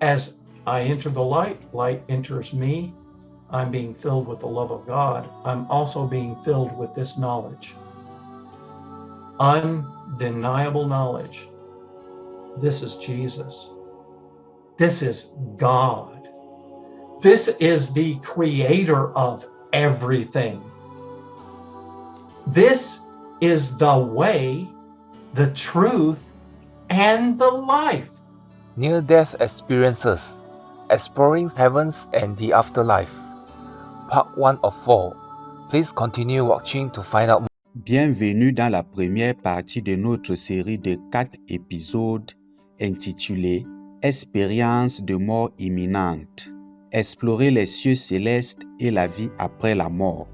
as I enter the light, light enters me. I'm being filled with the love of God. I'm also being filled with this knowledge. Undeniable knowledge. This is Jesus. This is God. This is the creator of everything. This is the way, the truth, and the life. Near-death experiences, exploring heavens and the afterlife. Part 1 of 4. Please continue watching to find out more. Bienvenue dans la première partie de notre série de 4 épisodes intitulée Expérience de mort imminente. Explorer les cieux célestes et la vie après la mort.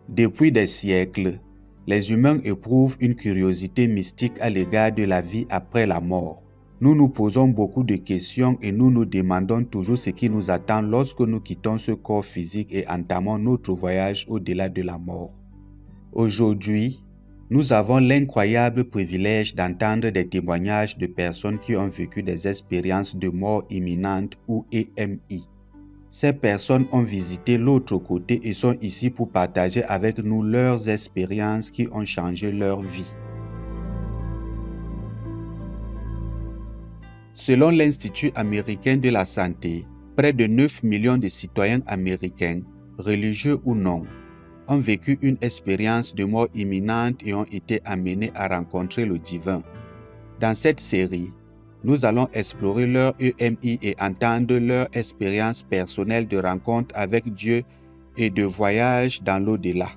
Depuis des siècles, les humains éprouvent une curiosité mystique à l'égard de la vie après la mort. Nous nous posons beaucoup de questions et nous nous demandons toujours ce qui nous attend lorsque nous quittons ce corps physique et entamons notre voyage au-delà de la mort. Aujourd'hui, nous avons l'incroyable privilège d'entendre des témoignages de personnes qui ont vécu des expériences de mort imminente ou EMI. Ces personnes ont visité l'autre côté et sont ici pour partager avec nous leurs expériences qui ont changé leur vie. Selon l'Institut américain de la santé, près de 9 millions de citoyens américains, religieux ou non, ont vécu une expérience de mort imminente et ont été amenés à rencontrer le divin. Dans cette série, nous allons explorer leur EMI et entendre leur expérience personnelle de rencontre avec Dieu et de voyage dans l'au-delà.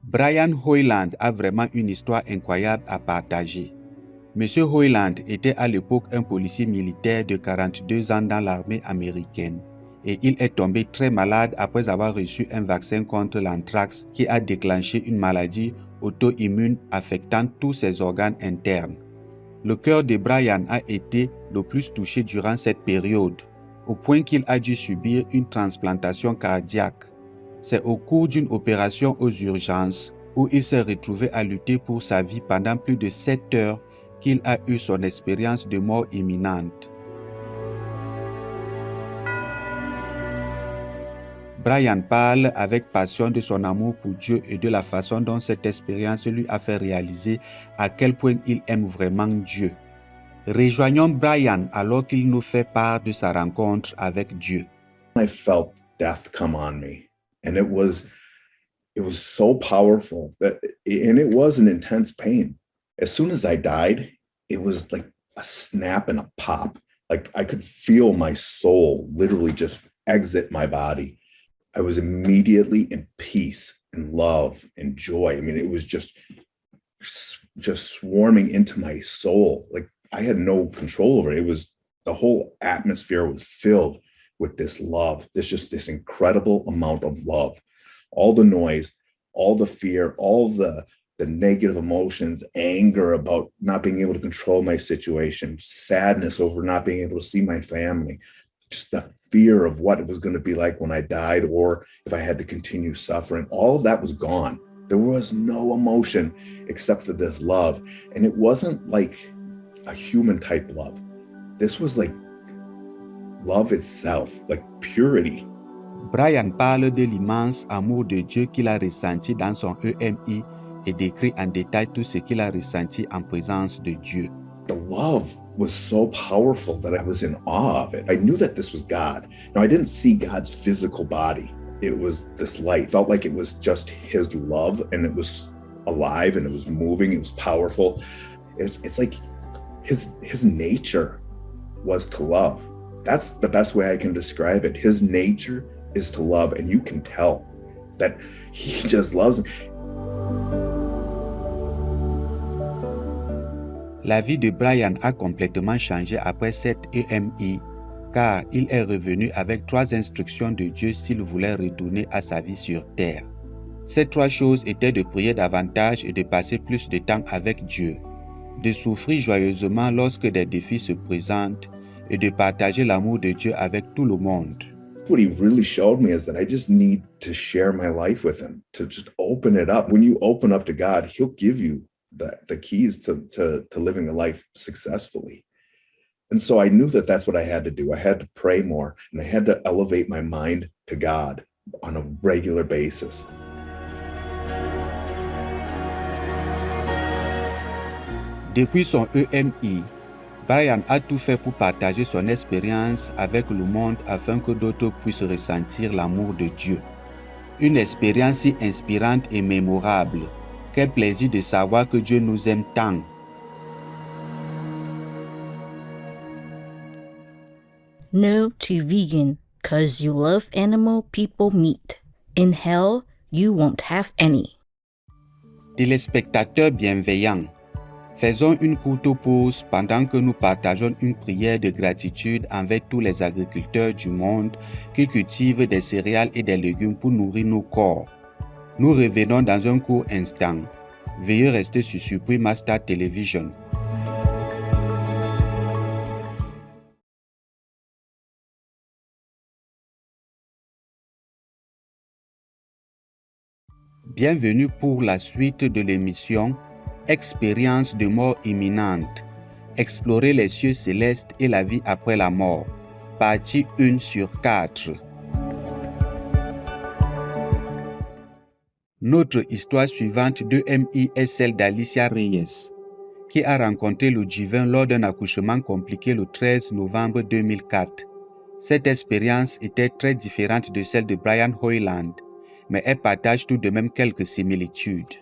Brian Hoyland a vraiment une histoire incroyable à partager. Monsieur Hoyland était à l'époque un policier militaire de 42 ans dans l'armée américaine et il est tombé très malade après avoir reçu un vaccin contre l'anthrax qui a déclenché une maladie auto-immune affectant tous ses organes internes. Le cœur de Brian a été le plus touché durant cette période, au point qu'il a dû subir une transplantation cardiaque. C'est au cours d'une opération aux urgences où il s'est retrouvé à lutter pour sa vie pendant plus de 7 heures qu'il a eu son expérience de mort imminente. Brian parle avec passion de son amour pour Dieu et de la façon dont cette expérience lui a fait réaliser à quel point il aime vraiment Dieu. Rejoignons Brian alors qu'il nous fait part de sa rencontre avec Dieu. I felt death come on me, and it was so powerful and it was an intense pain. As soon as I died, it was like a snap and a pop. Like I could feel my soul literally just exit my body. I was immediately in peace and love and joy. I mean, it was just swarming into my soul. Like I had no control over it. It was, the whole atmosphere was filled with this love. There's just this incredible amount of love. All the noise, all the fear, all the negative emotions, anger about not being able to control my situation, sadness over not being able to see my family, just the fear of what it was going to be like when I died or if I had to continue suffering. All of that was gone. There was no emotion except for this love. And it wasn't like a human type love. This was like love itself, like purity. Brian parle de l'immense amour de Dieu qu'il a ressenti dans son EMI et décrit en détail tout ce qu'il a ressenti en présence de Dieu. The love was so powerful that I was in awe of it. I knew that this was God. Now, I didn't see God's physical body. It was this light. It felt like it was just his love, and it was alive, and it was moving. It was powerful. It's like his nature was to love. That's the best way I can describe it. His nature is to love, and you can tell that he just loves me. La vie de Brian a complètement changé après cette EMI, car il est revenu avec 3 instructions de Dieu s'il voulait retourner à sa vie sur terre. Ces 3 choses étaient de prier davantage et de passer plus de temps avec Dieu, de souffrir joyeusement lorsque des défis se présentent et de partager l'amour de Dieu avec tout le monde. What he really showed me is that I just need to share my life with him, to just open it up. When you open up to God, he'll give you the keys to living a life successfully. And so I knew that that's what I had to do. I had to pray more, and I had to elevate my mind to God on a regular basis. Depuis son EMI, Brian a tout fait pour partager son expérience avec le monde afin que d'autres puissent ressentir l'amour de Dieu. Une expérience si inspirante et mémorable. Quel plaisir de savoir que Dieu nous aime tant. No to vegan, 'cause you love animal people meat. In hell, you won't have any. Téléspectateurs bienveillants, faisons une courte pause pendant que nous partageons une prière de gratitude envers tous les agriculteurs du monde qui cultivent des céréales et des légumes pour nourrir nos corps. Nous revenons dans un court instant. Veuillez rester sur Supreme Master Television. Bienvenue pour la suite de l'émission Expérience de mort imminente. Explorer les cieux célestes et la vie après la mort. Partie 1 sur 4. Notre histoire suivante de MI est celle d'Alicia Reyes, qui a rencontré le divin lors d'un accouchement compliqué le 13 novembre 2004. Cette expérience était très différente de celle de Brian Hoyland, mais elle partage tout de même quelques similitudes.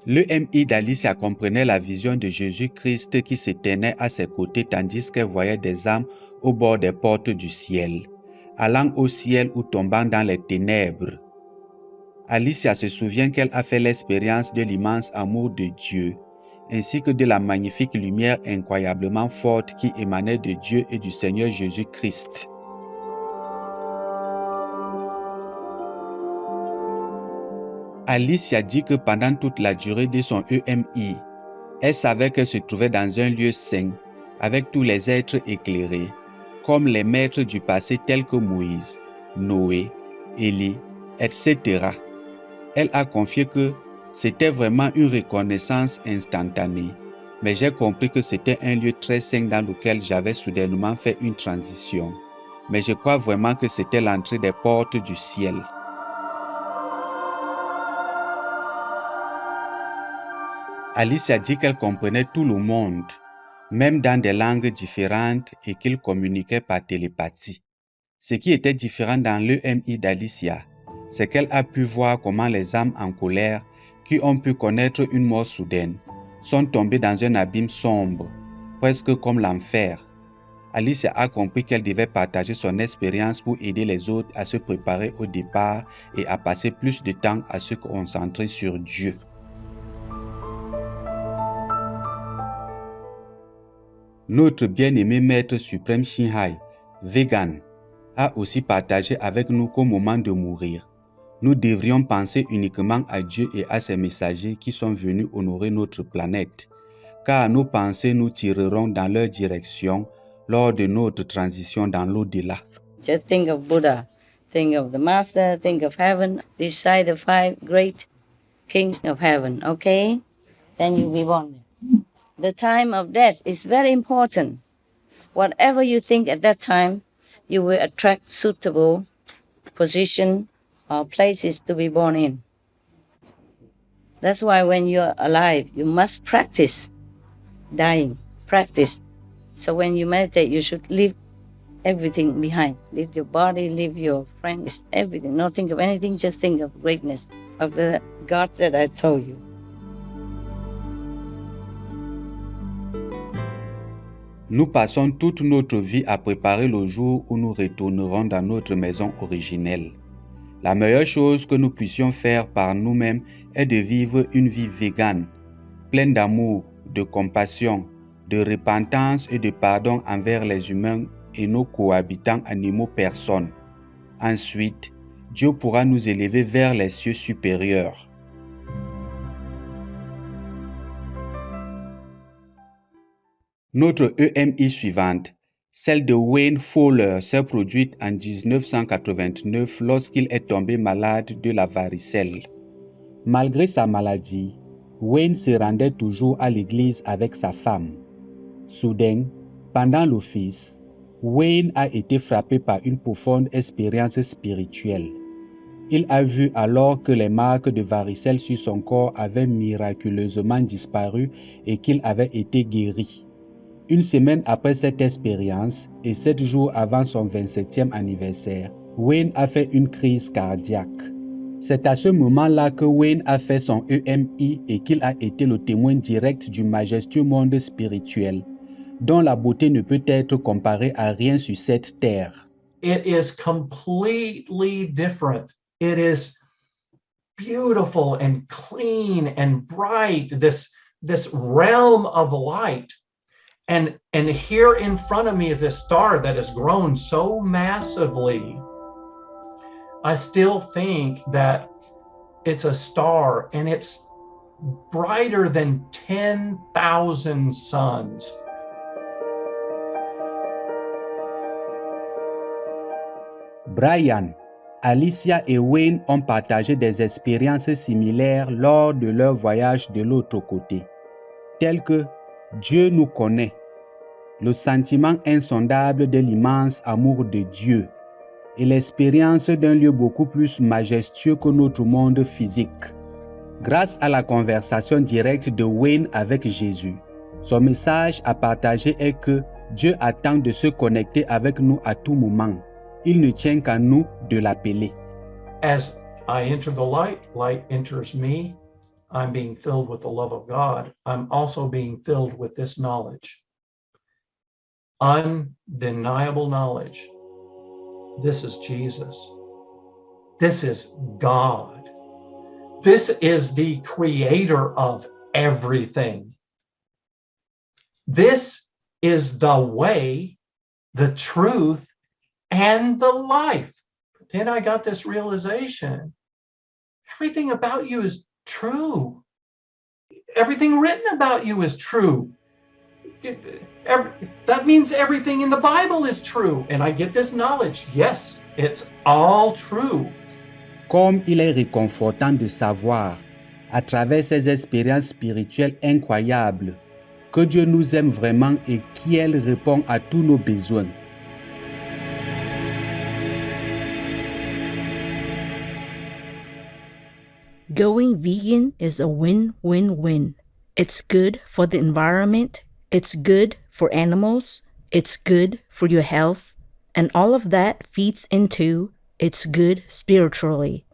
Le MI d'Alicia comprenait la vision de Jésus-Christ qui se tenait à ses côtés tandis qu'elle voyait des âmes au bord des portes du ciel, allant au ciel ou tombant dans les ténèbres. Alicia se souvient qu'elle a fait l'expérience de l'immense amour de Dieu, ainsi que de la magnifique lumière incroyablement forte qui émanait de Dieu et du Seigneur Jésus-Christ. Alicia dit que pendant toute la durée de son EMI, elle savait qu'elle se trouvait dans un lieu saint, avec tous les êtres éclairés, comme les maîtres du passé tels que Moïse, Noé, Élie, etc. Elle a confié que c'était vraiment une reconnaissance instantanée, mais j'ai compris que c'était un lieu très saint dans lequel j'avais soudainement fait une transition. Mais je crois vraiment que c'était l'entrée des portes du ciel. Alicia dit qu'elle comprenait tout le monde, même dans des langues différentes et qu'ils communiquaient par télépathie. Ce qui était différent dans l'EMI d'Alicia, c'est qu'elle a pu voir comment les âmes en colère, qui ont pu connaître une mort soudaine, sont tombées dans un abîme sombre, presque comme l'enfer. Alicia a compris qu'elle devait partager son expérience pour aider les autres à se préparer au départ et à passer plus de temps à se concentrer sur Dieu. Notre bien-aimé Maître suprême Shinhai, vegan, a aussi partagé avec nous qu'au moment de mourir, nous devrions penser uniquement à Dieu et à ses messagers qui sont venus honorer notre planète, car nos pensées nous tireront dans leur direction lors de notre transition dans l'au-delà. Just think of Buddha, think of the Master, think of heaven, decide the 5 great kings of heaven, okay? Then you'll be born. The time of death is very important. Whatever you think at that time, you will attract suitable position or places to be born in. That's why when you're alive, you must practice dying, practice. So when you meditate, you should leave everything behind. Leave your body, leave your friends, everything. Not think of anything, just think of greatness, of the God that I told you. Nous passons toute notre vie à préparer le jour où nous retournerons dans notre maison originelle. La meilleure chose que nous puissions faire par nous-mêmes est de vivre une vie végane, pleine d'amour, de compassion, de repentance et de pardon envers les humains et nos cohabitants animaux personnes. Ensuite, Dieu pourra nous élever vers les cieux supérieurs. Notre EMI suivante, Celle de Wayne Fowler s'est produite en 1989 lorsqu'il est tombé malade de la varicelle. Malgré sa maladie, Wayne se rendait toujours à l'église avec sa femme. Soudain, pendant l'office, Wayne a été frappé par une profonde expérience spirituelle. Il a vu alors que les marques de varicelle sur son corps avaient miraculeusement disparu et qu'il avait été guéri. Une semaine après cette expérience et 7 jours avant son 27e anniversaire, Wayne a fait une crise cardiaque. C'est à ce moment-là que Wayne a fait son EMI et qu'il a été le témoin direct du majestueux monde spirituel, dont la beauté ne peut être comparée à rien sur cette terre. It is completely different. It is beautiful and clean and bright, this realm of light. And here in front of me is this star that has grown so massively. I still think that it's a star and it's brighter than 10,000 suns. Brian, Alicia et Wayne ont partagé des expériences similaires lors de leur voyage de l'autre côté, telles que Dieu nous connaît, le sentiment insondable de l'immense amour de Dieu et l'expérience d'un lieu beaucoup plus majestueux que notre monde physique. Grâce à la conversation directe de Wayne avec Jésus, son message à partager est que Dieu attend de se connecter avec nous à tout moment. Il ne tient qu'à nous de l'appeler. As I enter the light, light enters me. I'm being filled with the love of God. I'm also being filled with this knowledge. Undeniable knowledge. This is Jesus. This is God. This is the creator of everything. This is the way, the truth, and the life. Then I got this realization. Everything about you is true. Everything written about you is true. That means everything in the Bible is true. And I get this knowledge. Yes, it's all true. Comme il est réconfortant de savoir, à travers ces expériences spirituelles incroyables, que Dieu nous aime vraiment et qu'il répond à tous nos besoins. Going vegan is a win-win-win. It's good for the environment, it's good for animals, it's good for your health, and all of that feeds into it's good spiritually.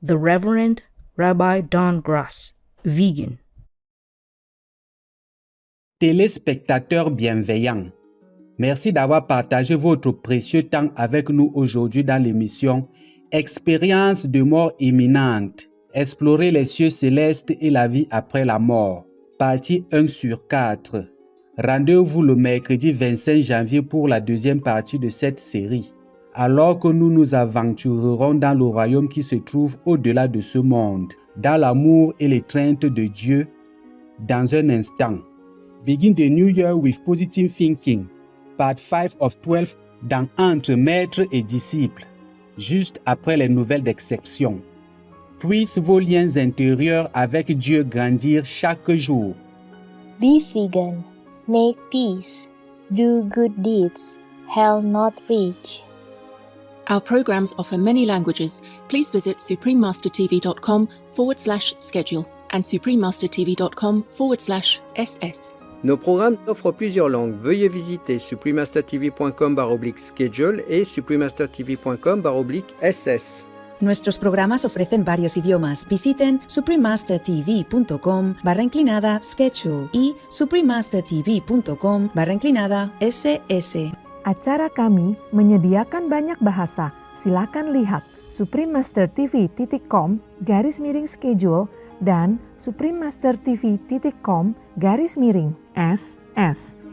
The Reverend Rabbi Don Grass, vegan. Téléspectateurs bienveillants, merci d'avoir partagé votre précieux temps avec nous aujourd'hui dans l'émission Expérience de mort imminente. Explorer les cieux célestes et la vie après la mort. Partie 1/4. Rendez-vous le mercredi 25 janvier pour la deuxième partie de cette série, alors que nous nous aventurerons dans le royaume qui se trouve au-delà de ce monde, dans l'amour et l'étreinte de Dieu. Dans un instant, Begin the New Year with Positive Thinking, part 5 of 12 dans Entre Maître et Disciple, juste après les nouvelles d'exception. Puissent vos liens intérieurs avec Dieu grandir chaque jour. Be vegan. Make peace. Do good deeds. Hell not reach. Our programs offer many languages. Please visit suprememastertv.com/schedule and suprememastertv.com/ss. Nos programmes offrent plusieurs langues. Veuillez visiter suprememastertv.com/schedule et suprememastertv.com/ss. Nuestros programas ofrecen varios idiomas. Visiten suprememastertv.com/schedule y suprememastertv.com/ss. Acara kami menyediakan banyak bahasa. Silakan lihat suprememastertv.com/schedule dan suprememastertv.com/ss.